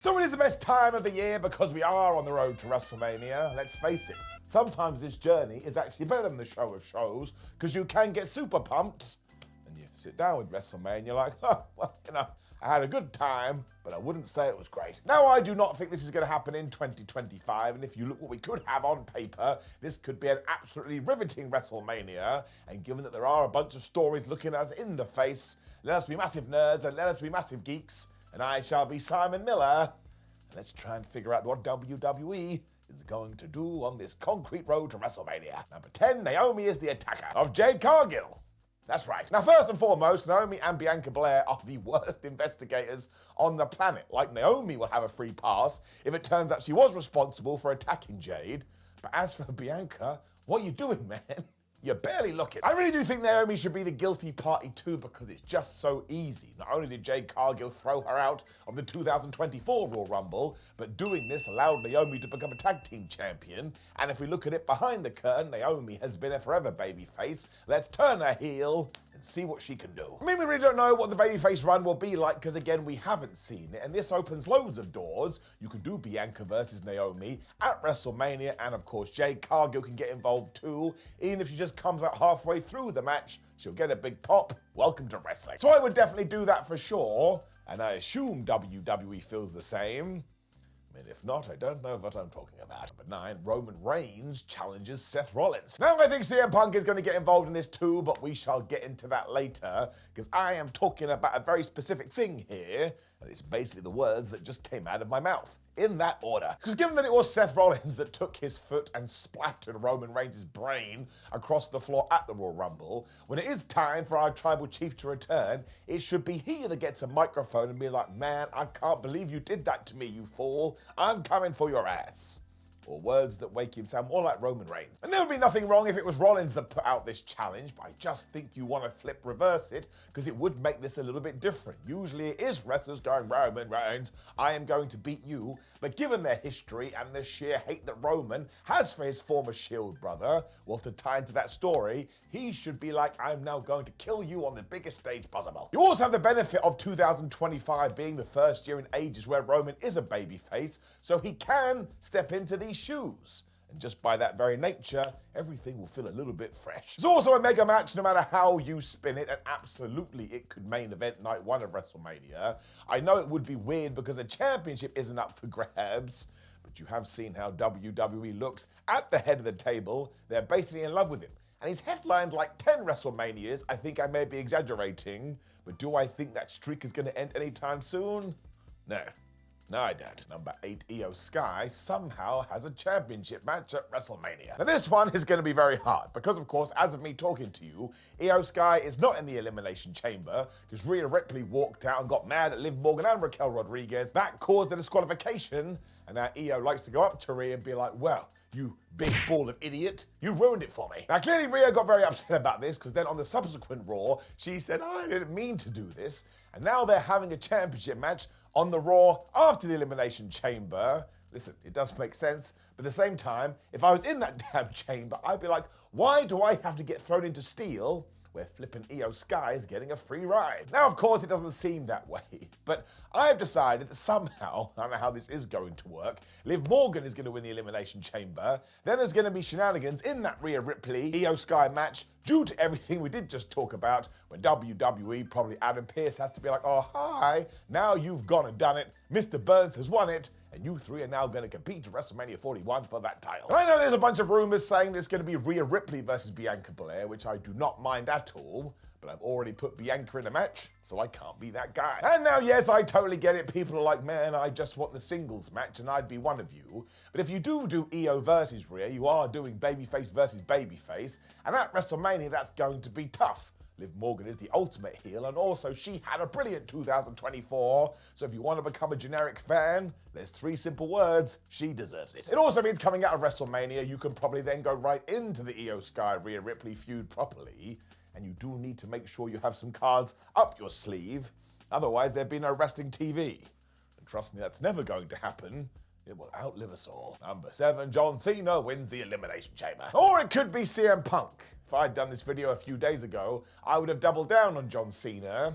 So it is the best time of the year because we are on the road to WrestleMania. Let's face it, sometimes this journey is actually better than the show of shows because you can get super pumped and you sit down with WrestleMania like, oh, well, I had a good time, but I wouldn't say it was great. Now, I do not think this is going to happen in 2025, and if you look what we could have on paper, this could be an absolutely riveting WrestleMania, and given that there are a bunch of stories looking us in the face, let us be massive nerds and let us be massive geeks, and I shall be Simon Miller. And let's try and figure out what WWE is going to do on this concrete road to WrestleMania. Number 10, Naomi is the attacker of Jade Cargill. That's right. Now, first and foremost, Naomi and Bianca Belair are the worst investigators on the planet. Like, Naomi will have a free pass if it turns out she was responsible for attacking Jade. But as for Bianca, what are you doing, man? You're barely looking. I really do think Naomi should be the guilty party too because it's just so easy. Not only did Jade Cargill throw her out of the 2024 Royal Rumble, but doing this allowed Naomi to become a tag team champion. And if we look at it behind the curtain, Naomi has been a forever babyface. Let's turn her heel and see what she can do. I mean, we really don't know what the babyface run will be like because, again, we haven't seen it, and this opens loads of doors. You can do Bianca versus Naomi at WrestleMania, and of course, Jade Cargill can get involved too. Even if she just comes out halfway through the match, she'll get a big pop. Welcome to wrestling. So I would definitely do that for sure, and I assume WWE feels the same. I mean, if not, I don't know what I'm talking about. Number 9, Roman Reigns challenges Seth Rollins. Now, I think CM Punk is going to get involved in this too, but we shall get into that later, because I am talking about a very specific thing here, and it's basically the words that just came out of my mouth, in that order. Because given that it was Seth Rollins that took his foot and splattered Roman Reigns' brain across the floor at the Royal Rumble, when it is time for our tribal chief to return, it should be he that gets a microphone and be like, man, I can't believe you did that to me, you fool. I'm coming for your ass. Or words that make him sound more like Roman Reigns. And there would be nothing wrong if it was Rollins that put out this challenge, but I just think you want to reverse it, because it would make this a little bit different. Usually it is wrestlers going, Roman Reigns, I am going to beat you, but given their history and the sheer hate that Roman has for his former Shield brother, well, to tie into that story, he should be like, I'm now going to kill you on the biggest stage possible. You also have the benefit of 2025 being the first year in ages where Roman is a babyface, so he can step into these shoes. And just by that very nature, everything will feel a little bit fresh. It's also a mega match no matter how you spin it, and absolutely it could main event night 1 of WrestleMania. I know it would be weird because a championship isn't up for grabs, but you have seen how WWE looks at the head of the table. They're basically in love with him. And he's headlined like 10 WrestleManias. I think I may be exaggerating, but do I think that streak is going to end anytime soon? No. No, I don't. Number 8, Iyo Sky somehow has a championship match at WrestleMania. Now, this one is going to be very hard because, of course, as of me talking to you, Iyo Sky is not in the Elimination Chamber because Rhea Ripley walked out and got mad at Liv Morgan and Raquel Rodriguez. That caused a disqualification, and now Iyo likes to go up to Rhea and be like, well, you big ball of idiot, you ruined it for me. Now, clearly Rhea got very upset about this because then on the subsequent Raw, she said, I didn't mean to do this. And now they're having a championship match on the Raw after the Elimination Chamber. Listen, it does make sense, but at the same time, if I was in that damn chamber, I'd be like, why do I have to get thrown into steel where flippin' Iyo Sky is getting a free ride? Now, of course, it doesn't seem that way, but I've decided that somehow, I don't know how this is going to work, Liv Morgan is going to win the Elimination Chamber, then there's going to be shenanigans in that Rhea Ripley, Iyo Sky match due to everything we did just talk about, when WWE, probably Adam Pearce, has to be like, oh, hi, now you've gone and done it, Mr. Burns has won it, and you three are now going to compete at WrestleMania 41 for that title. And I know there's a bunch of rumors saying there's going to be Rhea Ripley versus Bianca Belair, which I do not mind at all, but I've already put Bianca in a match, so I can't be that guy. And now, yes, I totally get it. People are like, man, I just want the singles match, and I'd be one of you. But if you do Iyo versus Rhea, you are doing babyface versus babyface, and at WrestleMania, that's going to be tough. Liv Morgan is the ultimate heel, and also she had a brilliant 2024, so if you want to become a generic fan, there's 3 simple words: she deserves it. It also means coming out of WrestleMania, you can probably then go right into the Iyo Sky Rhea Ripley feud properly, and you do need to make sure you have some cards up your sleeve, otherwise there'd be no wrestling TV. And trust me, that's never going to happen. It will outlive us all. Number 7, John Cena wins the Elimination Chamber. Or it could be CM Punk. If I'd done this video a few days ago, I would have doubled down on John Cena.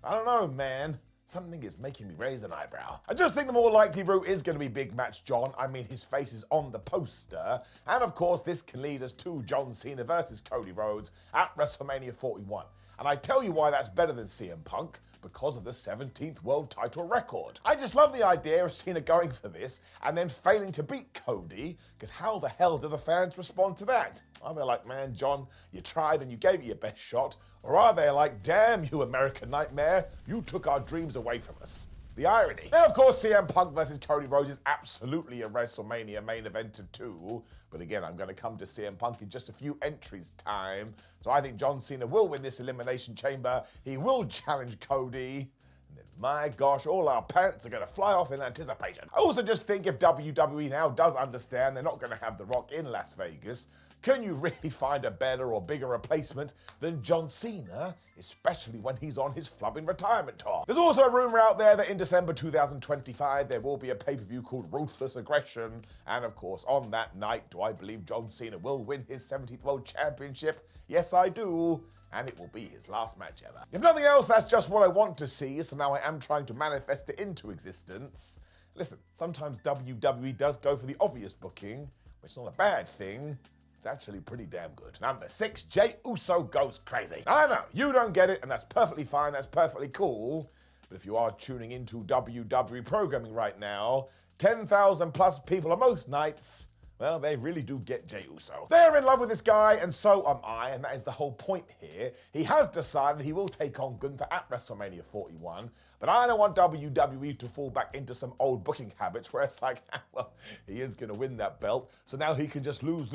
I don't know, man. Something is making me raise an eyebrow. I just think the more likely route is going to be Big Match John. I mean, his face is on the poster. And of course, this can lead us to John Cena versus Cody Rhodes at WrestleMania 41. And I tell you why that's better than CM Punk. Because of the 17th world title record. I just love the idea of Cena going for this and then failing to beat Cody, because how the hell do the fans respond to that? Are they like, man, John, you tried and you gave it your best shot? Or are they like, damn you American Nightmare, you took our dreams away from us? The irony. Now, of course, CM Punk versus Cody Rhodes is absolutely a WrestleMania main event too. But again, I'm going to come to CM Punk in just a few entries' time. So I think John Cena will win this Elimination Chamber. He will challenge Cody. And then, my gosh, all our pants are going to fly off in anticipation. I also just think if WWE now does understand they're not going to have The Rock in Las Vegas, can you really find a better or bigger replacement than John Cena, especially when he's on his flubbing retirement tour? There's also a rumor out there that in December 2025, there will be a pay-per-view called Ruthless Aggression. And of course, on that night, do I believe John Cena will win his 70th World Championship? Yes, I do. And it will be his last match ever. If nothing else, that's just what I want to see, so now I am trying to manifest it into existence. Listen, sometimes WWE does go for the obvious booking, which is not a bad thing. It's actually pretty damn good. Number 6, Jey Uso goes crazy. I know, you don't get it, and that's perfectly fine, that's perfectly cool. But if you are tuning into WWE programming right now, 10,000 plus people on most nights, well, they really do get Jey Uso. They're in love with this guy, and so am I, and that is the whole point here. He has decided he will take on Gunther at WrestleMania 41, but I don't want WWE to fall back into some old booking habits where it's like, well, he is going to win that belt, so now he can just lose.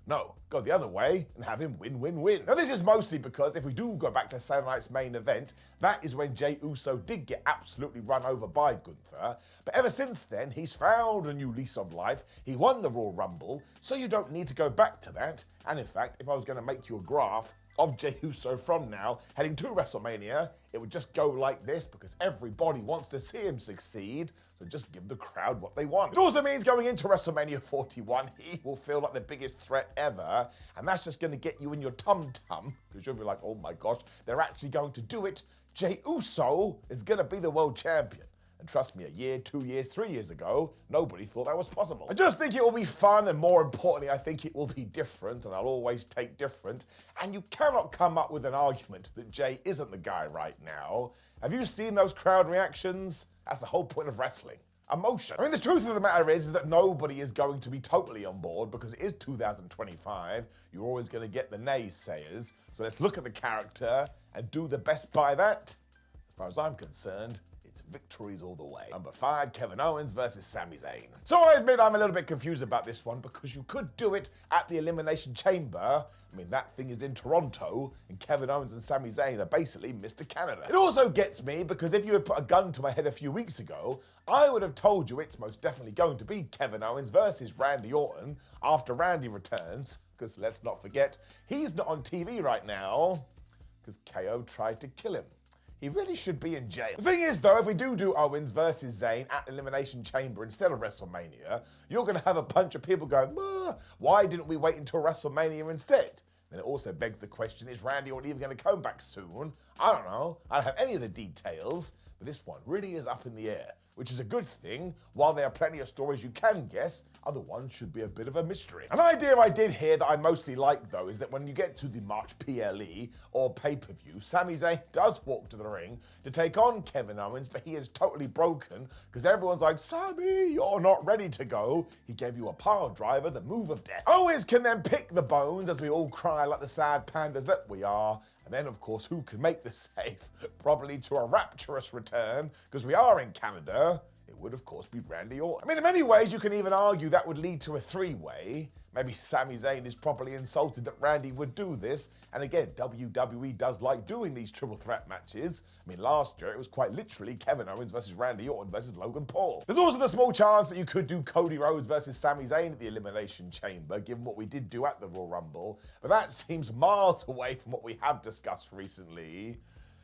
No, go the other way and have him win. Now, this is mostly because if we do go back to Saturday night's main event, that is when Jey Uso did get absolutely run over by Gunther. But ever since then, he's found a new lease on life. He won the Royal Rumble, so you don't need to go back to that. And in fact, if I was going to make you a graph of Jey Uso from now, heading to WrestleMania, it would just go like this because everybody wants to see him succeed, so just give the crowd what they want. It also means going into WrestleMania 41, he will feel like the biggest threat ever, and that's just going to get you in your tum-tum, because you'll be like, oh my gosh, they're actually going to do it. Jey Uso is going to be the world champion. And trust me, a year, 2 years, 3 years ago, nobody thought that was possible. I just think it will be fun, and more importantly, I think it will be different, and I'll always take different. And you cannot come up with an argument that Jey isn't the guy right now. Have you seen those crowd reactions? That's the whole point of wrestling. Emotion. I mean, the truth of the matter is that nobody is going to be totally on board because it is 2025. You're always going to get the naysayers. So let's look at the character and do the best by that. As far as I'm concerned, it's victories all the way. Number 5, Kevin Owens versus Sami Zayn. So I admit I'm a little bit confused about this one because you could do it at the Elimination Chamber. I mean, that thing is in Toronto, and Kevin Owens and Sami Zayn are basically Mr. Canada. It also gets me because if you had put a gun to my head a few weeks ago, I would have told you it's most definitely going to be Kevin Owens versus Randy Orton after Randy returns, because let's not forget, he's not on TV right now because KO tried to kill him. He really should be in jail. The thing is, though, if we do Owens versus Zayn at Elimination Chamber instead of WrestleMania, you're going to have a bunch of people going, why didn't we wait until WrestleMania instead? Then it also begs the question, is Randy Orton even going to come back soon? I don't know. I don't have any of the details, but this one really is up in the air, which is a good thing. While there are plenty of stories you can guess, other ones should be a bit of a mystery. An idea I did hear that I mostly like, though, is that when you get to the March PLE or pay-per-view, Sami Zayn does walk to the ring to take on Kevin Owens, but he is totally broken because everyone's like, Sami, you're not ready to go. He gave you a pile driver, the move of death. Owens can then pick the bones as we all cry like the sad pandas that we are. And then, of course, who can make the save? Probably to a rapturous return, because we are in Canada. It would, of course, be Randy Orton. I mean, in many ways, you can even argue that would lead to a three-way. Maybe Sami Zayn is properly insulted that Randy would do this. And again, WWE does like doing these triple threat matches. I mean, last year, it was quite literally Kevin Owens versus Randy Orton versus Logan Paul. There's also the small chance that you could do Cody Rhodes versus Sami Zayn at the Elimination Chamber, given what we did do at the Royal Rumble. But that seems miles away from what we have discussed recently.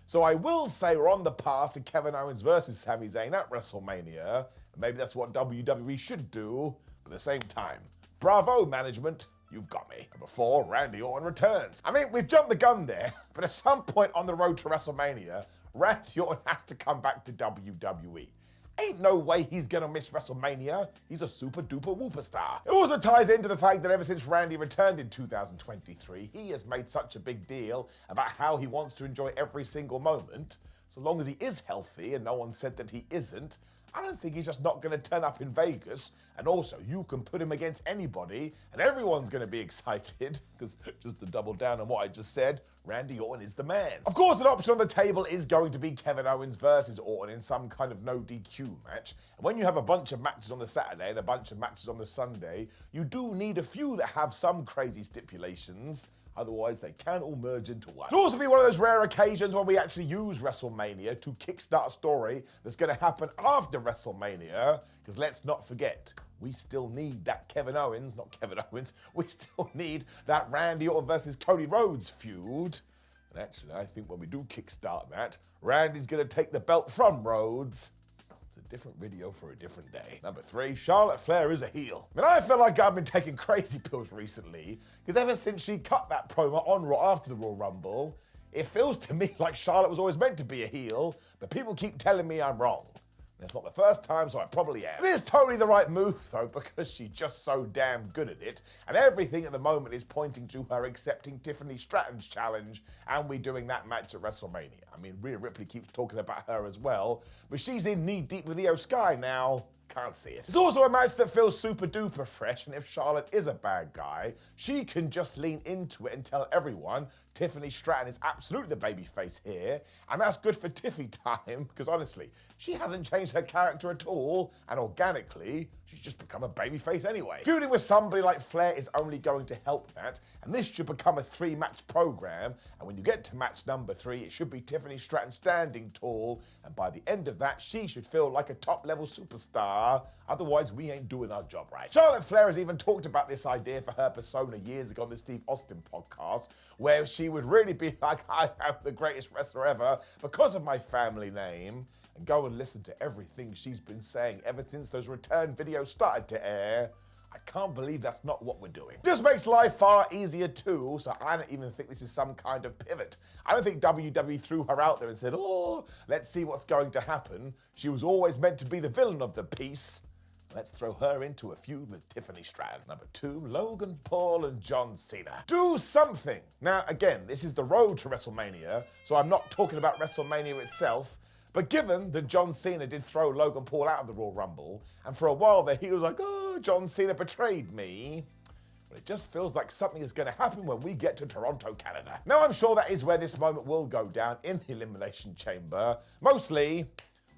So I will say we're on the path to Kevin Owens versus Sami Zayn at WrestleMania. And maybe that's what WWE should do. But at the same time, bravo, management. You've got me. Before Randy Orton returns. I mean, we've jumped the gun there, but at some point on the road to WrestleMania, Randy Orton has to come back to WWE. Ain't no way he's gonna miss WrestleMania. He's a super duper whooper star. It also ties into the fact that ever since Randy returned in 2023, he has made such a big deal about how he wants to enjoy every single moment. So long as he is healthy, and no one said that he isn't, I don't think he's just not going to turn up in Vegas. And also, you can put him against anybody, and everyone's going to be excited, because just to double down on what I just said, Randy Orton is the man. Of course, an option on the table is going to be Kevin Owens versus Orton in some kind of no DQ match. And when you have a bunch of matches on the Saturday and a bunch of matches on the Sunday, you do need a few that have some crazy stipulations. Otherwise, they can all merge into one. It'll also be one of those rare occasions when we actually use WrestleMania to kickstart a story that's going to happen after WrestleMania. Because let's not forget, we still need that we still need that Randy Orton versus Cody Rhodes feud. And actually, I think when we do kickstart that, Randy's going to take the belt from Rhodes. A different video for a different day. Number 3, Charlotte Flair is a heel. I mean, I feel like I've been taking crazy pills recently, because ever since she cut that promo on Raw after the Royal Rumble, it feels to me like Charlotte was always meant to be a heel, but people keep telling me I'm wrong. And it's not the first time, so I probably am. It is totally the right move, though, because she's just so damn good at it, and everything at the moment is pointing to her accepting Tiffany Stratton's challenge, and we doing that match at WrestleMania. I mean, Rhea Ripley keeps talking about her as well, but she's in knee-deep with Iyo Sky now. Can't see it. It's also a match that feels super duper fresh, and if Charlotte is a bad guy, she can just lean into it and tell everyone Tiffany Stratton is absolutely the babyface here, and that's good for Tiffy time, because honestly, she hasn't changed her character at all, and organically, she's just become a babyface anyway. Feuding with somebody like Flair is only going to help that, and this should become a 3-match program, and when you get to match number 3, it should be Tiffany Stratton standing tall, and by the end of that, she should feel like a top-level superstar. Otherwise, we ain't doing our job right. Charlotte Flair has even talked about this idea for her persona years ago on the Steve Austin podcast, where she would really be like, I am the greatest wrestler ever because of my family name, and go and listen to everything she's been saying ever since those return videos started to air. I can't believe that's not what we're doing. Just makes life far easier too, so I don't even think this is some kind of pivot. I don't think WWE threw her out there and said, oh, let's see what's going to happen. She was always meant to be the villain of the piece. Let's throw her into a feud with Tiffany Stratton. Number 2, Logan Paul and John Cena. Do something. Now, again, this is the road to WrestleMania, so I'm not talking about WrestleMania itself. But given that John Cena did throw Logan Paul out of the Royal Rumble, and for a while there he was like, oh, John Cena betrayed me, but it just feels like something is going to happen when we get to Toronto, Canada. Now, I'm sure that is where this moment will go down in the Elimination Chamber, mostly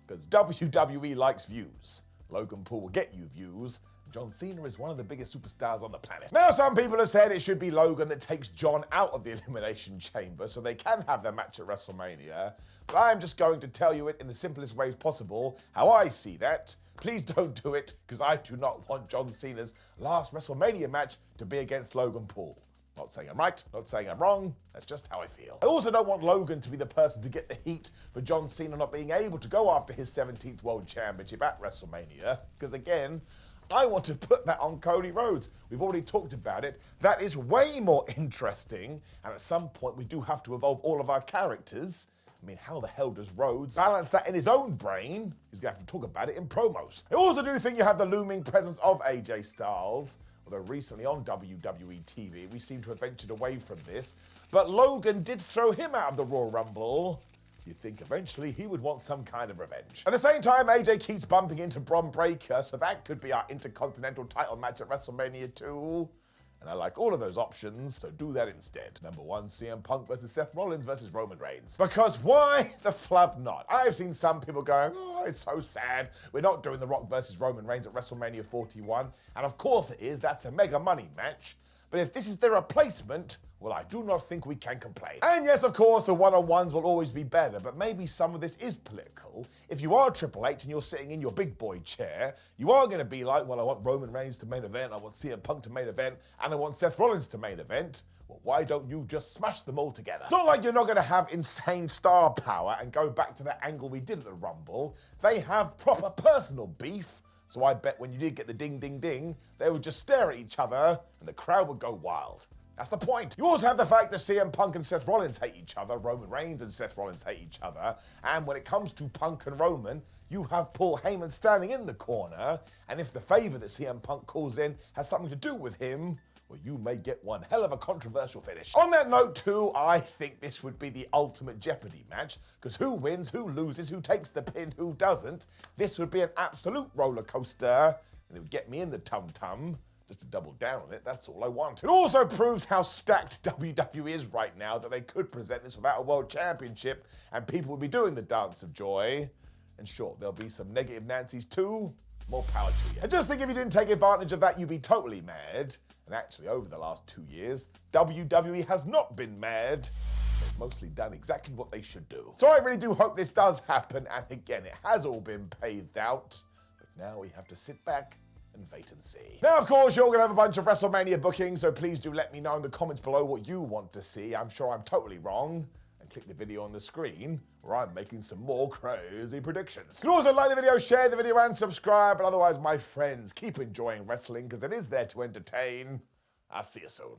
because WWE likes views. Logan Paul will get you views. John Cena is one of the biggest superstars on the planet. Now, some people have said it should be Logan that takes John out of the Elimination Chamber so they can have their match at WrestleMania. But I'm just going to tell you it in the simplest ways possible, how I see that. Please don't do it, because I do not want John Cena's last WrestleMania match to be against Logan Paul. Not saying I'm right, not saying I'm wrong, that's just how I feel. I also don't want Logan to be the person to get the heat for John Cena not being able to go after his 17th World Championship at WrestleMania, because again, I want to put that on Cody Rhodes. We've already talked about it. That is way more interesting, and at some point we do have to evolve all of our characters. I mean, how the hell does Rhodes balance that in his own brain? He's going to have to talk about it in promos. I also do think you have the looming presence of AJ Styles, although recently on WWE TV, we seem to have ventured away from this. But Logan did throw him out of the Royal Rumble. You'd think eventually he would want some kind of revenge. At the same time, AJ keeps bumping into Bron Breakker, so that could be our Intercontinental title match at WrestleMania 2. And I like all of those options, so do that instead. Number 1, CM Punk versus Seth Rollins versus Roman Reigns. Because why the flub not? I've seen some people going, oh, it's so sad. We're not doing The Rock versus Roman Reigns at WrestleMania 41. And of course it is, that's a mega money match. But if this is their replacement, well, I do not think we can complain. And yes, of course, the one-on-ones will always be better, but maybe some of this is political. If you are Triple H and you're sitting in your big boy chair, you are going to be like, well, I want Roman Reigns to main event, I want CM Punk to main event, and I want Seth Rollins to main event. Well, why don't you just smash them all together? It's not like you're not going to have insane star power and go back to that angle we did at the Rumble. They have proper personal beef. So I bet when you did get the ding, ding, ding, they would just stare at each other and the crowd would go wild. That's the point. You also have the fact that CM Punk and Seth Rollins hate each other, Roman Reigns and Seth Rollins hate each other, and when it comes to Punk and Roman, you have Paul Heyman standing in the corner, and if the favour that CM Punk calls in has something to do with him, well, you may get one hell of a controversial finish. On that note too, I think this would be the ultimate Jeopardy match, because who wins, who loses, who takes the pin, who doesn't, this would be an absolute roller coaster, and it would get me in the tum-tum. Just to double down on it, that's all I want. It also proves how stacked WWE is right now that they could present this without a world championship and people would be doing the dance of joy. And sure, there'll be some negative Nancys too. More power to you. And just think if you didn't take advantage of that, you'd be totally mad. And actually, over the last 2 years, WWE has not been mad. They've mostly done exactly what they should do. So I really do hope this does happen. And again, it has all been paved out. But now we have to sit back and wait and see. Now, of course, you're going to have a bunch of WrestleMania bookings, so please do let me know in the comments below what you want to see. I'm sure I'm totally wrong. And click the video on the screen where I'm making some more crazy predictions. You can also like the video, share the video, and subscribe. But otherwise, my friends, keep enjoying wrestling because it is there to entertain. I'll see you soon.